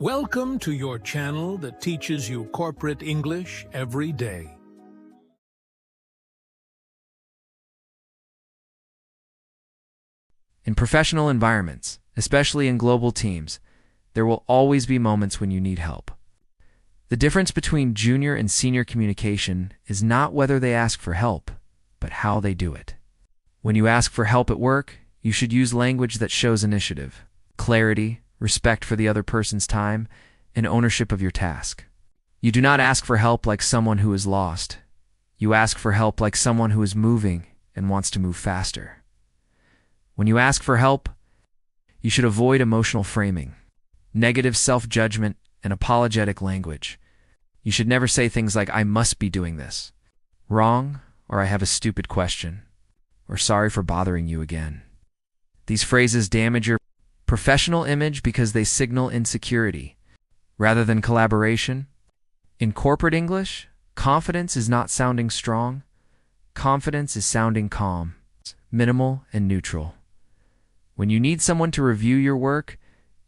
Welcome to your channel that teaches you corporate English every day. In professional environments, especially in global teams, there will always be moments when you need help. The difference between junior and senior communication is not whether they ask for help, but how they do it. When you ask for help at work, you should use language that shows initiative, clarity, respect for the other person's time, and ownership of your task. You do not ask for help like someone who is lost. You ask for help like someone who is moving and wants to move faster. When you ask for help, you should avoid emotional framing, negative self-judgment, and apologetic language. You should never say things like, "I must be doing this," "wrong," or "I have a stupid question," or "sorry for bothering you again." These phrases damage your professional image because they signal insecurity, rather than collaboration. In corporate English, confidence is not sounding strong. Confidence is sounding calm, minimal, and neutral. When you need someone to review your work,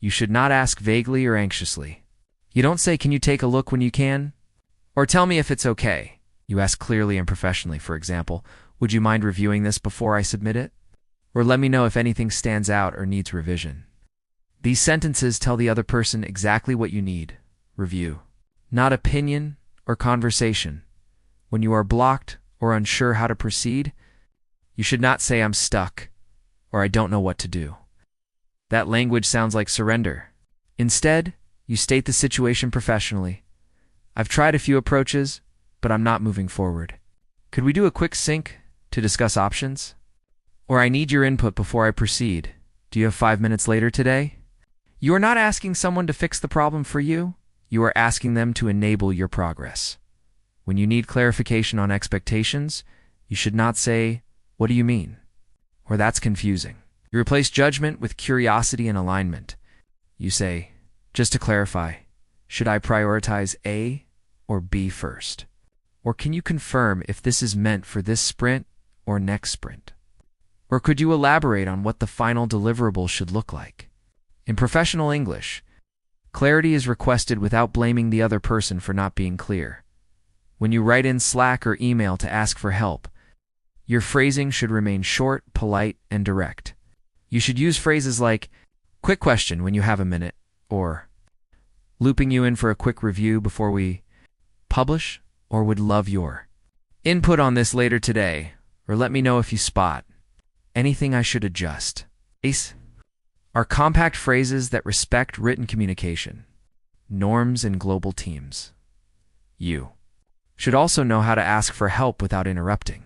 you should not ask vaguely or anxiously. You don't say, "Can you take a look when you can?" Or "Tell me if it's okay." You ask clearly and professionally, for example, "Would you mind reviewing this before I submit it?" Or "Let me know if anything stands out or needs revision." These sentences tell the other person exactly what you need: review, not opinion or conversation. When you are blocked or unsure how to proceed, you should not say, "I'm stuck," or "I don't know what to do." That language sounds like surrender. Instead, you state the situation professionally. "I've tried a few approaches, but I'm not moving forward. Could we do a quick sync to discuss options?" Or, "I need your input before I proceed. Do you have 5 minutes later today?" You are not asking someone to fix the problem for you. You are asking them to enable your progress. When you need clarification on expectations, you should not say, "What do you mean?" or "That's confusing." You replace judgment with curiosity and alignment. You say, "Just to clarify, should I prioritize A or B first? Or can you confirm if this is meant for this sprint or next sprint? Or could you elaborate on what the final deliverable should look like?" In professional English, clarity is requested without blaming the other person for not being clear. When you write in Slack or email to ask for help, your phrasing should remain short, polite, and direct. You should use phrases like, "Quick question when you have a minute," or "Looping you in for a quick review before we publish," or "Would love your input on this later today," or "Let me know if you spot anything I should adjust." These are compact phrases that respect written communication, norms in global teams. You should also know how to ask for help without interrupting.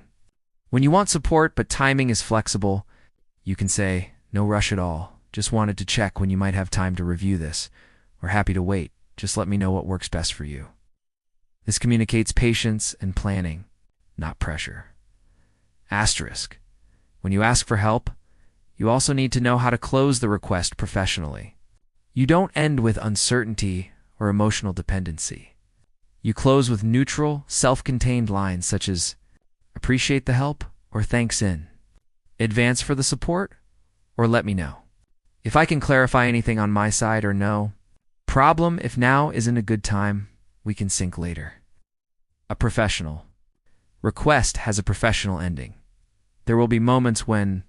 When you want support but timing is flexible, you can say, "No rush at all. Just wanted to check when you might have time to review this," or "Happy to wait. Just let me know what works best for you." This communicates patience and planning, not pressure. Asterisk. When you ask for help, you also need to know how to close the request professionally. You don't end with uncertainty or emotional dependency. You close with neutral, self-contained lines such as, "Appreciate the help," or "Thanks in advance for the support," or "Let me know if I can clarify anything on my side," or "No problem, if now isn't a good time, we can sync later." A professional request has a professional ending. There will be moments when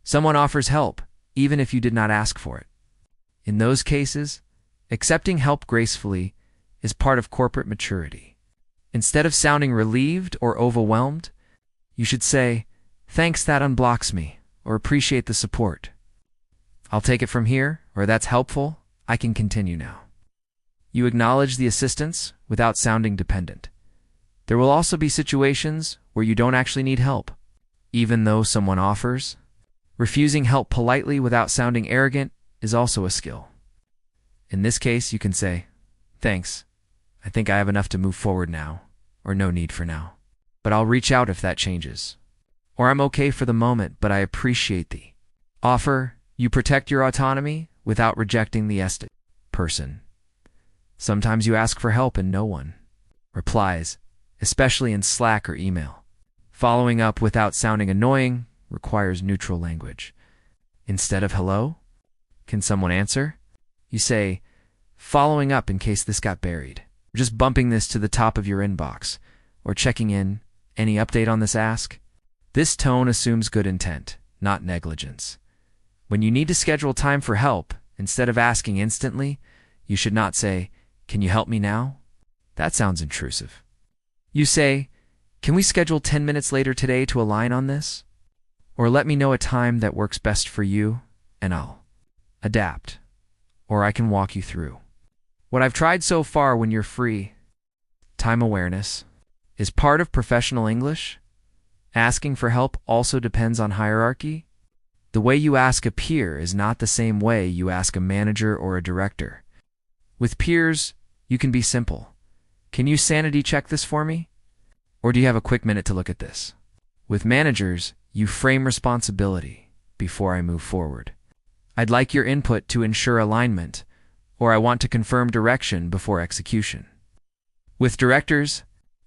someone offers help, even if you did not ask for it. In those cases, accepting help gracefully is part of corporate maturity. Instead of sounding relieved or overwhelmed, you should say, "Thanks, that unblocks me," or "Appreciate the support. I'll take it from here," or "That's helpful. I can continue now." You acknowledge the assistance without sounding dependent. There will also be situations where you don't actually need help, even though someone offers. Refusing help politely without sounding arrogant is also a skill. In this case, you can say, "Thanks. I think I have enough to move forward now," or "No need for now, but I'll reach out if that changes." Or "I'm okay for the moment, but I appreciate the offer." You protect your autonomy without rejecting the person. Sometimes you ask for help and no one replies, especially in Slack or email. Following up without sounding annoying requires neutral language. Instead of "Hello? Can someone answer?" you say, following up in case this got buried, or just bumping this to the top of your inbox, or checking in, any update on this ask? This tone assumes good intent, not negligence. When you need to schedule time for help, instead of asking instantly, you should not say, "Can you help me now?" That sounds intrusive. You say, "Can we schedule 10 minutes later today to align on this?" Or "Let me know a time that works best for you, and I'll adapt, or I can walk you through." What I've tried so far when you're free, time awareness, is part of professional English. Asking for help also depends on hierarchy. The way you ask a peer is not the same way you ask a manager or a director. With peers, you can be simple. "Can you sanity check this for me?" Or "Do you have a quick minute to look at this?" With managers, you frame responsibility. "Before I move forward, I'd like your input to ensure alignment," or "I want to confirm direction before execution." With directors,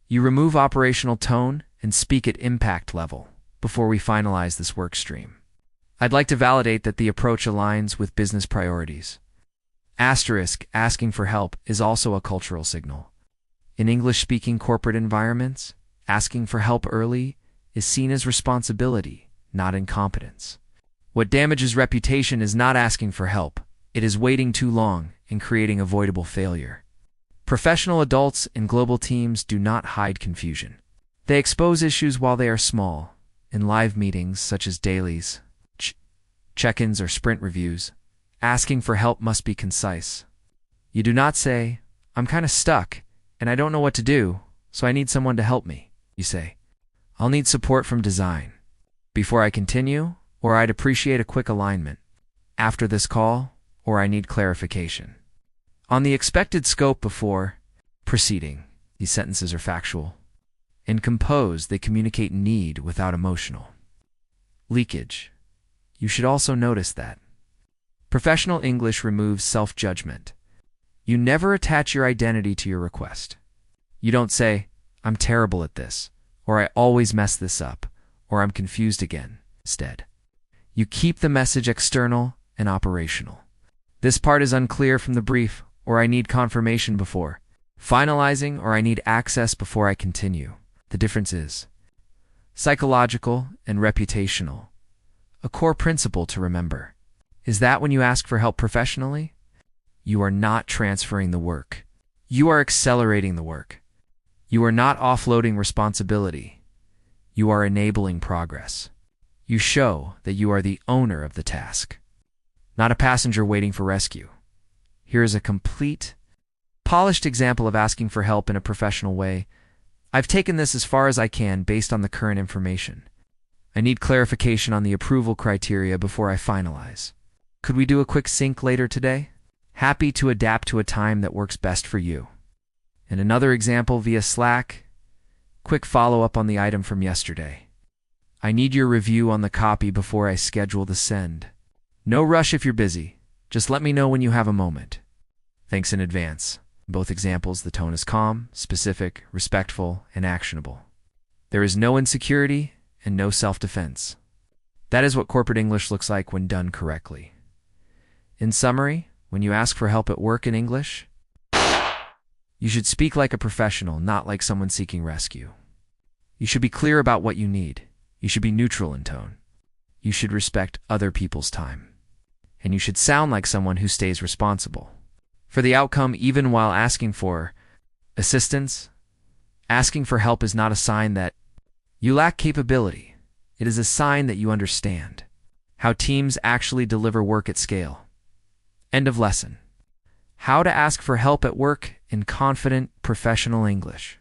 you remove operational tone and speak at impact level. "Before we finalize this work stream, I'd like to validate that the approach aligns with business priorities." Asking for help is also a cultural signal. In English-speaking corporate environments, asking for help early is seen as responsibility, not incompetence. What damages reputation is not asking for help. It is waiting too long and creating avoidable failure. Professional adults in global teams do not hide confusion. They expose issues while they are small. In live meetings such as dailies, check-ins, or sprint reviews, asking for help must be concise. You do not say, "I'm kind of stuck and I don't know what to do, so I need someone to help me." You say, "I'll need support from design before I continue," or "I'd appreciate a quick alignment after this call," or "I need clarification on the expected scope before proceeding." These sentences are factual. In compose, they communicate need without emotional leakage. You should also notice that professional English removes self-judgment. You never attach your identity to your request. You don't say, "I'm terrible at this," or "I always mess this up," or "I'm confused again." Instead, you keep the message external and operational. "This part is unclear from the brief," or "I need confirmation before finalizing," or "I need access before I continue." The difference is psychological and reputational. A core principle to remember is that when you ask for help professionally, you are not transferring the work. You are accelerating the work. You are not offloading responsibility. You are enabling progress. You show that you are the owner of the task, not a passenger waiting for rescue. Here is a complete, polished example of asking for help in a professional way. I've taken this as far as I can based on the current information. I need clarification on the approval criteria before I finalize. Could we do a quick sync later today? Happy to adapt to a time that works best for you. And another example via Slack. Quick follow-up on the item from yesterday. I need your review on the copy before I schedule the send. No rush if you're busy. Just let me know when you have a moment. Thanks in advance. In both examples, the tone is calm, specific, respectful, and actionable. There is no insecurity and no self-defense. That is what corporate English looks like when done correctly. In summary, when you ask for help at work in English, you should speak like a professional, not like someone seeking rescue. You should be clear about what you need. You should be neutral in tone. You should respect other people's time. And you should sound like someone who stays responsible for the outcome even while asking for assistance. Asking for help is not a sign that you lack capability. It is a sign that you understand how teams actually deliver work at scale. End of lesson. How to ask for help at work in confident, professional English.